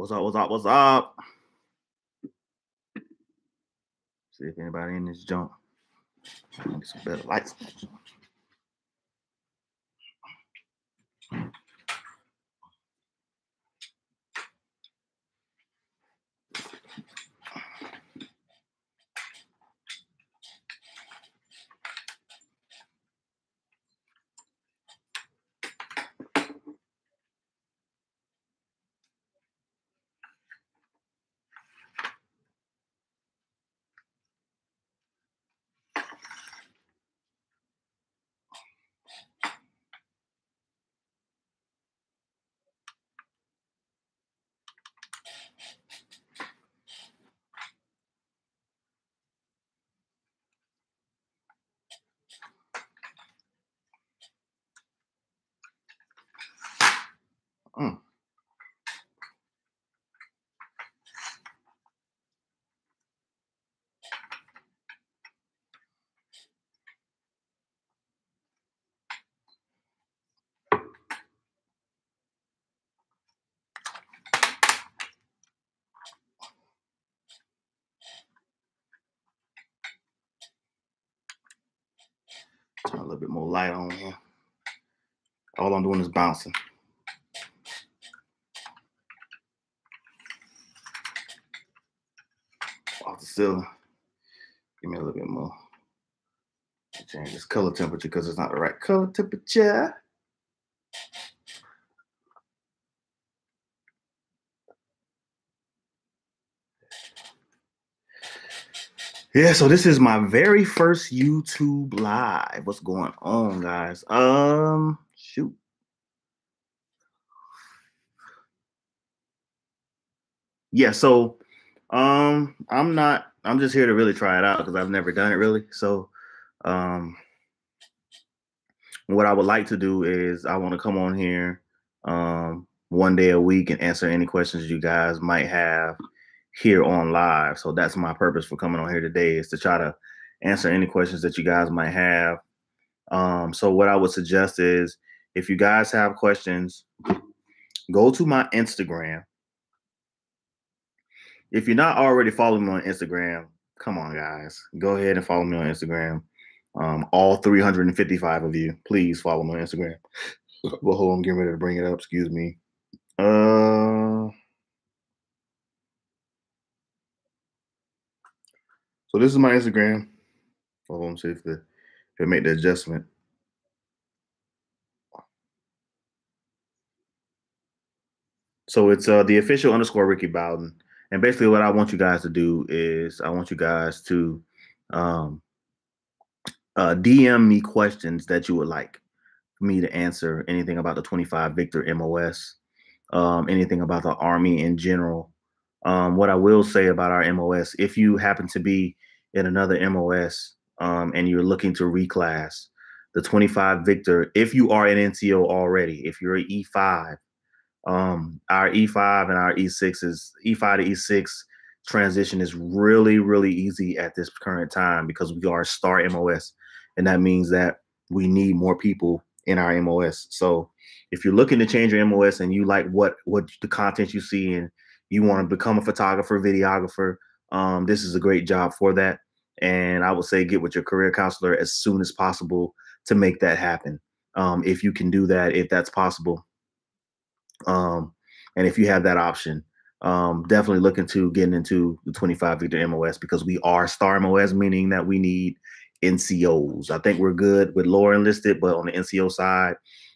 What's up? What's up? What's up? See if anybody in this junk. Get some better lights. Mm. Turn a little bit more light on here. All I'm doing is bouncing. Off the ceiling. Give me a little bit more. Change this color temperature because it's not the right color temperature. Yeah, so this is my very first YouTube live. What's going on, guys? Shoot. Yeah, so I'm just here to really try it out because I've never done it really. So what I would like to do is I want to come on here one day a week and answer any questions you guys might have here on live. So that's my purpose for coming on here today, is to try to answer any questions that you guys might have. So what I would suggest is, if you guys have questions, go to my Instagram. If you're not already following me on Instagram, come on, guys, go ahead and follow me on Instagram. All 355 of you, please follow me on Instagram. Well, hold on, I'm getting ready to bring it up. Excuse me. So this is my Instagram. Hold on, see if it make the adjustment. So it's the official _ Ricky Bowden. And basically what I want you guys to do is I want you guys to DM me questions that you would like me to answer. Anything about the 25 Victor MOS, anything about the Army in general. What I will say about our MOS, if you happen to be in another MOS and you're looking to reclass, the 25 Victor, if you are an NCO already, if you're an E5, our E5 and our E6 is E5 to E6 transition is really, really easy at this current time because we are star MOS. And that means that we need more people in our MOS. So if you're looking to change your MOS and you like what the content you see and you want to become a photographer, videographer, this is a great job for that. And I would say get with your career counselor as soon as possible to make that happen. If you can do that, if that's possible. And if you have that option, definitely look into getting into the 25 Victor MOS because we are star MOS, meaning that we need NCOs. I think we're good with lower enlisted, but on the NCO side,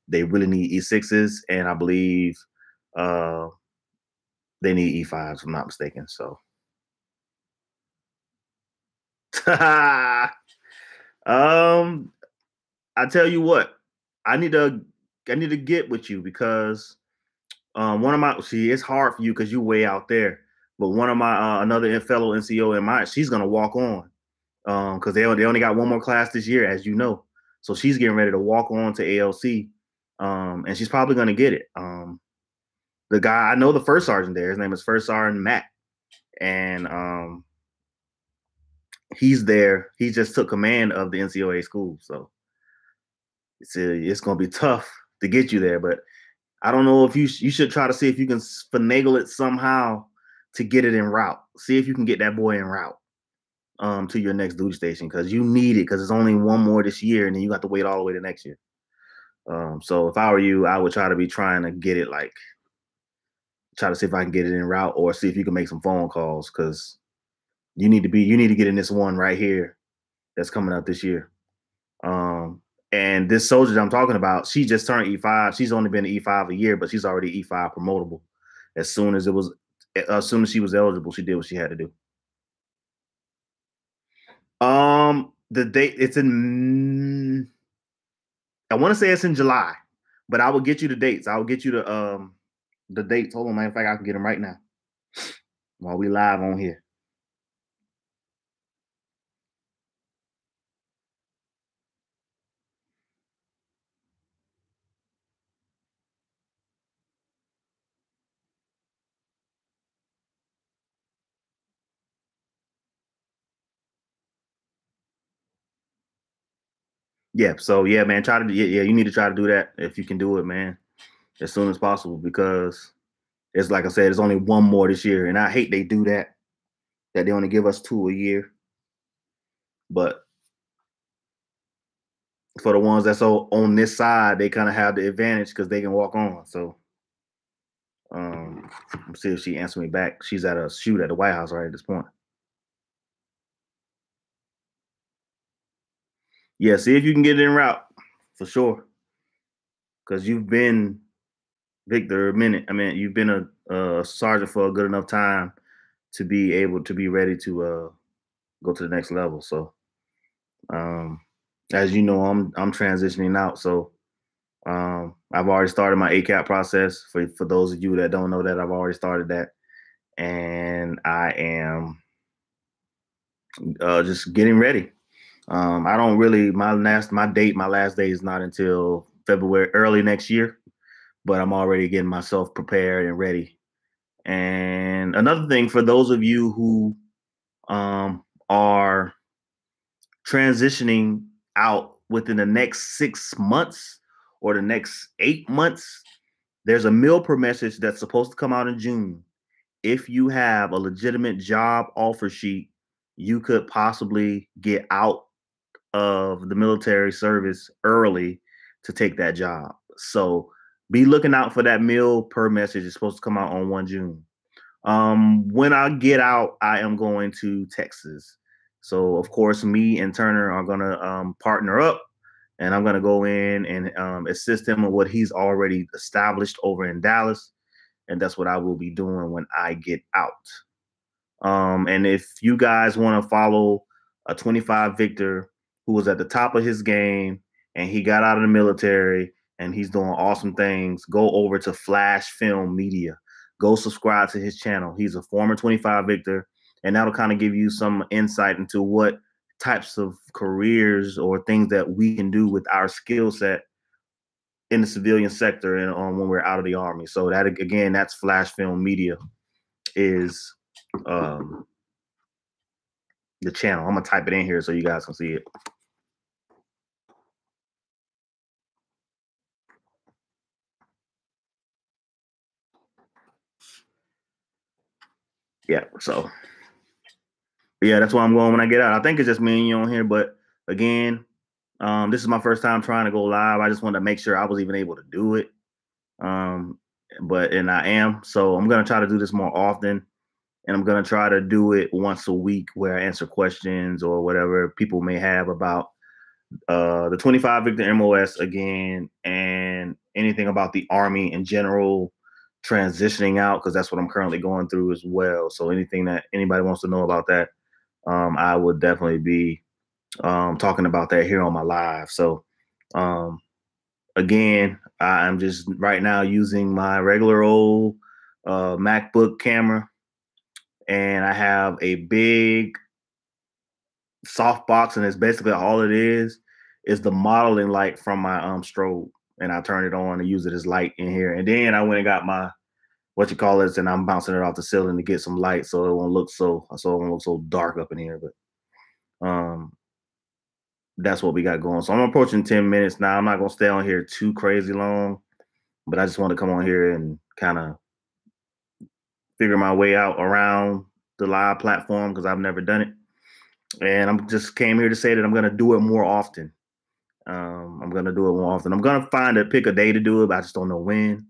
they really need E6s, and I believe they need E5s, if I'm not mistaken. So I tell you what, I need to get with you because one of my it's hard for you because you're way out there. But one of my another fellow NCO in mine, she's gonna walk on because they only got one more class this year, as you know. So she's getting ready to walk on to ALC, and she's probably gonna get it. The guy I know, the first sergeant there, his name is First Sergeant Matt, and he's there. He just took command of the NCOA school, so it's gonna be tough to get you there, but I don't know if you should try to see if you can finagle it somehow to get it en route. See if you can get that boy en route to your next duty station because you need it because it's only one more this year and then you got to wait all the way to next year. So if I were you, I would try to be trying to get it like try to see if I can get it en route or see if you can make some phone calls because you need to get in this one right here that's coming up this year. And this soldier that I'm talking about, she just turned E5. She's only been E5 a year, but she's already E5 promotable. As soon as she was eligible, she did what she had to do. The date it's in. I want to say it's in July, but I will get you the dates. I will get you the dates. Hold on, man. In fact, I can get them right now while we live on here. Yeah. So yeah, man. You need to try to do that if you can do it, man, as soon as possible because it's like I said, there's only one more this year, and I hate they do that. That they only give us 2 a year, but for the ones that's on this side, they kind of have the advantage because they can walk on. So, let's see if she answered me back. She's at a shoot at the White House right at this point. Yeah, see if you can get it en route for sure, because you've been Victor a minute. I mean, you've been a sergeant for a good enough time to be able to be ready to go to the next level. So, um, as you know, I'm transitioning out, so I've already started my ACAP process. For those of you that don't know that, I've already started that, and I am just getting ready. I don't really my last day is not until February early next year, but I'm already getting myself prepared and ready. And another thing for those of you who are transitioning out within the next 6 months or the next 8 months, there's a meal per message that's supposed to come out in June. If you have a legitimate job offer sheet, you could possibly get out of the military service early to take that job. So be looking out for that meal per message. It's supposed to come out on 1 June. When I get out, I am going to Texas. So of course, me and Turner are gonna partner up, and I'm gonna go in and assist him with what he's already established over in Dallas, and that's what I will be doing when I get out. And if you guys want to follow a 25 Victor who was at the top of his game and he got out of the military and he's doing awesome things, go over to Flash Film Media. Go subscribe to his channel. He's a former 25 Victor, and that'll kind of give you some insight into what types of careers or things that we can do with our skill set in the civilian sector and when we're out of the Army. So that again, that's Flash Film Media is um, the channel. I'm gonna type it in here so you guys can see it. Yeah, so yeah, that's why I'm going when I get out. I think it's just me and you on here, but again, this is my first time trying to go live. I just wanted to make sure I was even able to do it. And I am. So I'm gonna try to do this more often, and I'm gonna try to do it once a week where I answer questions or whatever people may have about the 25 Victor MOS again, and anything about the Army in general transitioning out, because that's what I'm currently going through as well. So anything that anybody wants to know about that, I would definitely be talking about that here on my live. So again, I'm just right now using my regular old MacBook camera, and I have a big softbox, and it's basically all it is the modeling light from my strobe, and I turn it on and use it as light in here. And then I went and got my and I'm bouncing it off the ceiling to get some light so it won't look so dark up in here. But that's what we got going. So I'm approaching 10 minutes now. I'm not gonna stay on here too crazy long. but I just want to come on here and kind of figure my way out around the live platform because I've never done it. And I'm just came here to say that I'm going to do it more often. I'm going to do it more often. I'm going to pick a day to do it, but I just don't know when.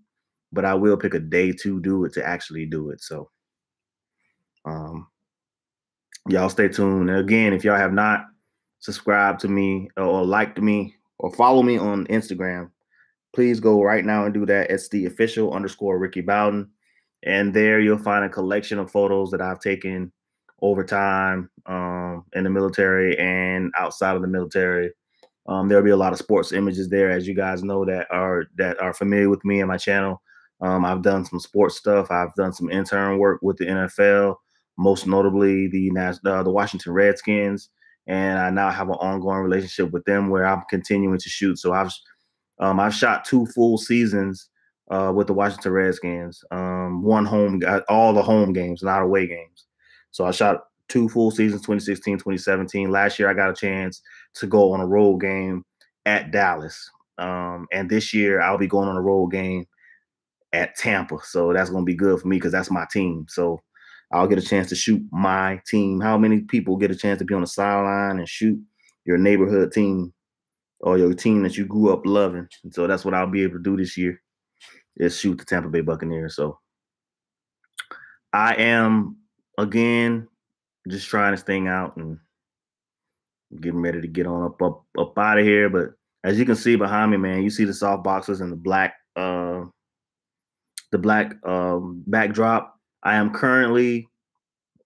But I will pick a day to do it, to actually do it. So um, y'all stay tuned. And again, if y'all have not subscribed to me or liked me or follow me on Instagram, please go right now and do that. It's the official _ Ricky Bowden. And there you'll find a collection of photos that I've taken over time in the military and outside of the military. There'll be a lot of sports images there, as you guys know that are familiar with me and my channel. I've done some sports stuff. I've done some intern work with the NFL, most notably the Washington Redskins, and I now have an ongoing relationship with them where I'm continuing to shoot. So I've shot 2 full seasons with the Washington Redskins. One home, all the home games, not away games. So I shot 2 full seasons, 2016, 2017. Last year, I got a chance to go on a road game at Dallas. And this year, I'll be going on a road game at Tampa. So that's going to be good for me because that's my team. So I'll get a chance to shoot my team. How many people get a chance to be on the sideline and shoot your neighborhood team or your team that you grew up loving? And so that's what I'll be able to do this year, is shoot the Tampa Bay Buccaneers. So I am, again, just trying this thing out and getting ready to get on up out of here. But as you can see behind me, man, you see the soft boxes and the black backdrop. I am currently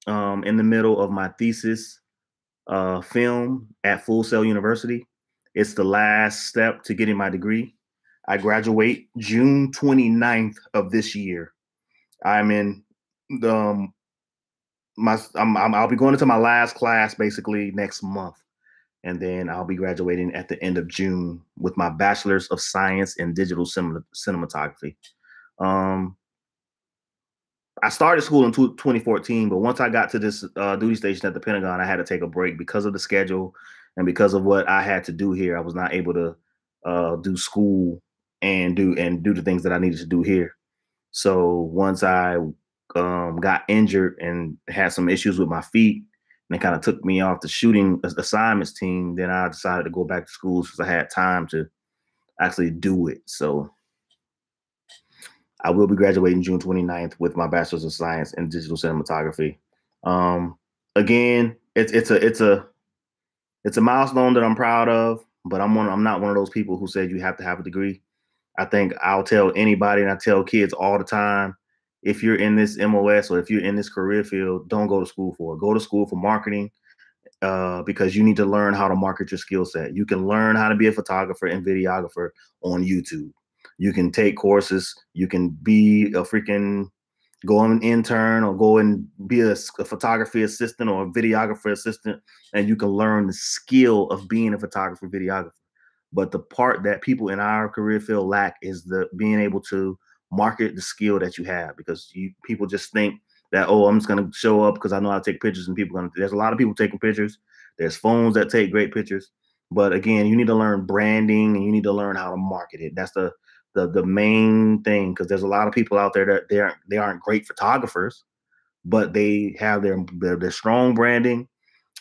in the middle of my thesis film at Full Sail University. It's the last step to getting my degree. I graduate June 29th of this year. I'm in the I'll be going into my last class basically next month, and then I'll be graduating at the end of June with my Bachelor's of Science in Digital Cinematography. I started school in 2014, but once I got to this duty station at the Pentagon, I had to take a break because of the schedule and because of what I had to do here. I was not able to do school and do the things that I needed to do here. So once I got injured and had some issues with my feet, and it kind of took me off the shooting assignments team, then I decided to go back to school because I had time to actually do it. So I will be graduating June 29th with my Bachelor's of Science in Digital Cinematography. Again, it's a milestone that I'm proud of, but I'm not one of those people who said you have to have a degree. I think I'll tell anybody, and I tell kids all the time, if you're in this MOS or if you're in this career field, don't go to school for it. Go to school for marketing because you need to learn how to market your skill set. You can learn how to be a photographer and videographer on YouTube. You can take courses. You can be a freaking go on an intern or go and be a photography assistant or a videographer assistant, and you can learn the skill of being a photographer, videographer. But the part that people in our career field lack is the being able to market the skill that you have, because people just think that, oh, I'm just going to show up because I know how to take pictures, and people going to, there's a lot of people taking pictures. There's phones that take great pictures. But again, you need to learn branding and you need to learn how to market it. That's the main thing, because there's a lot of people out there that they aren't great photographers, but they have their strong branding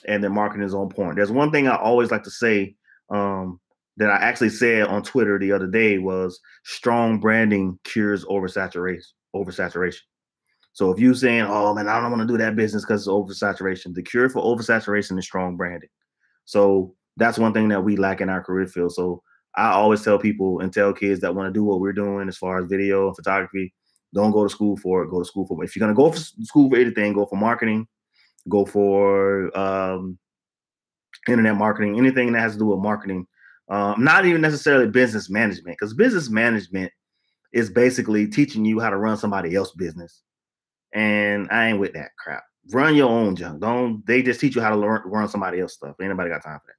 and their marketing is on point. There's one thing I always like to say that I actually said on Twitter the other day was strong branding cures oversaturation. So if you're saying, oh man, I don't want to do that business because it's oversaturation, the cure for oversaturation is strong branding. So that's one thing that we lack in our career field. So I always tell people and tell kids that want to do what we're doing as far as video and photography, don't go to school for it. Go to school for it. If you're going to go for school for anything, go for marketing, go for internet marketing, anything that has to do with marketing. Not even necessarily business management, because business management is basically teaching you how to run somebody else's business. And I ain't with that crap. Run your own junk. They just teach you how to run somebody else's stuff. Anybody got time for that?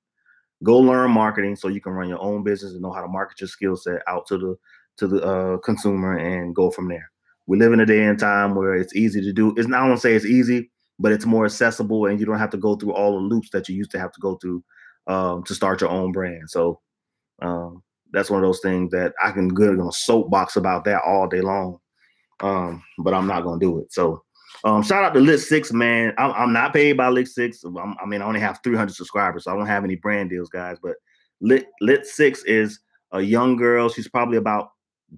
Go learn marketing so you can run your own business and know how to market your skill set out to the consumer and go from there. We live in a day and time where it's easy to do. It's not, I don't say it's easy, but it's more accessible, and you don't have to go through all the loops that you used to have to go through to start your own brand. So that's one of those things that I can good on a soapbox about that all day long. But I'm not gonna do it. So shout out to Lit Six, man. I'm not paid by Lit Six. I mean, I only have 300 subscribers, so I don't have any brand deals, guys. But Lit Six is a young girl. She's probably about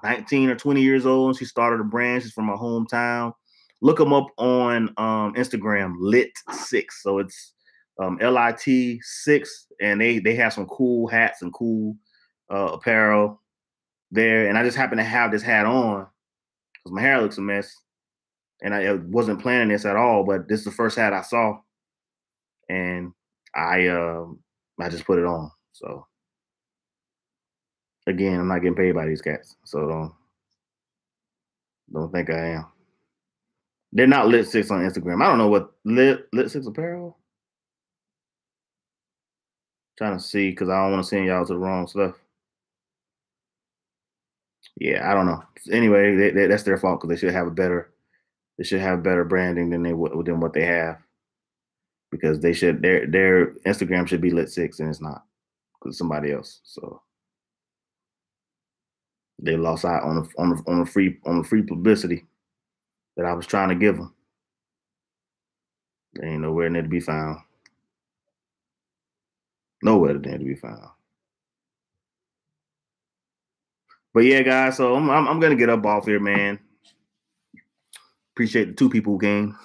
19 or 20 years old. She started a brand. She's from her hometown. Look them up on Instagram, Lit Six. So it's LIT6, and they have some cool hats and cool apparel there. And I just happen to have this hat on because my hair looks a mess, and I wasn't planning this at all. But this is the first hat I saw, and I just put it on. So again, I'm not getting paid by these cats, so don't think I am. They're not Lit Six on Instagram. I don't know what Lit Six apparel. Trying to see because I don't want to send y'all to the wrong stuff. Yeah, I don't know. Anyway, that's their fault because they should have better branding than what they have, because their Instagram should be Lit Six and it's not because somebody else. So they lost out on the free publicity that I was trying to give them. They ain't nowhere near to be found. Nowhere near to be found. But yeah, guys. So I'm gonna get up off here, man. Appreciate the two people who came,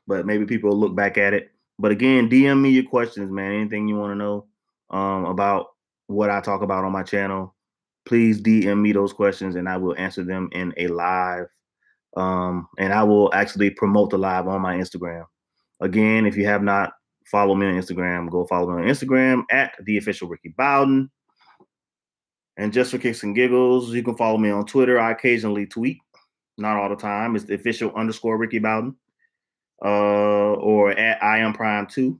but maybe people will look back at it. But again, DM me your questions, man. Anything you want to know about what I talk about on my channel, please DM me those questions, and I will answer them in a live. And I will actually promote the live on my Instagram. Again, if you have not followed me on Instagram, go follow me on Instagram at the official Ricky Bowden. And just for kicks and giggles, you can follow me on Twitter. I occasionally tweet, not all the time. It's the official _ Ricky Bowden, or at I am Prime 2.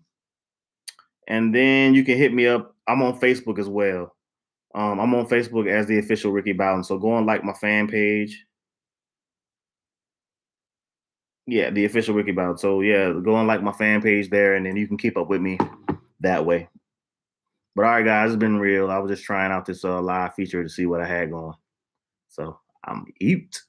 And then you can hit me up. I'm on Facebook as well. I'm on Facebook as the official Ricky Bowden. So go and like my fan page. Yeah, the official Ricky Bowden. So yeah, go and like my fan page there, and then you can keep up with me that way. But all right, guys, it's been real. I was just trying out this live feature to see what I had going. So I'm out.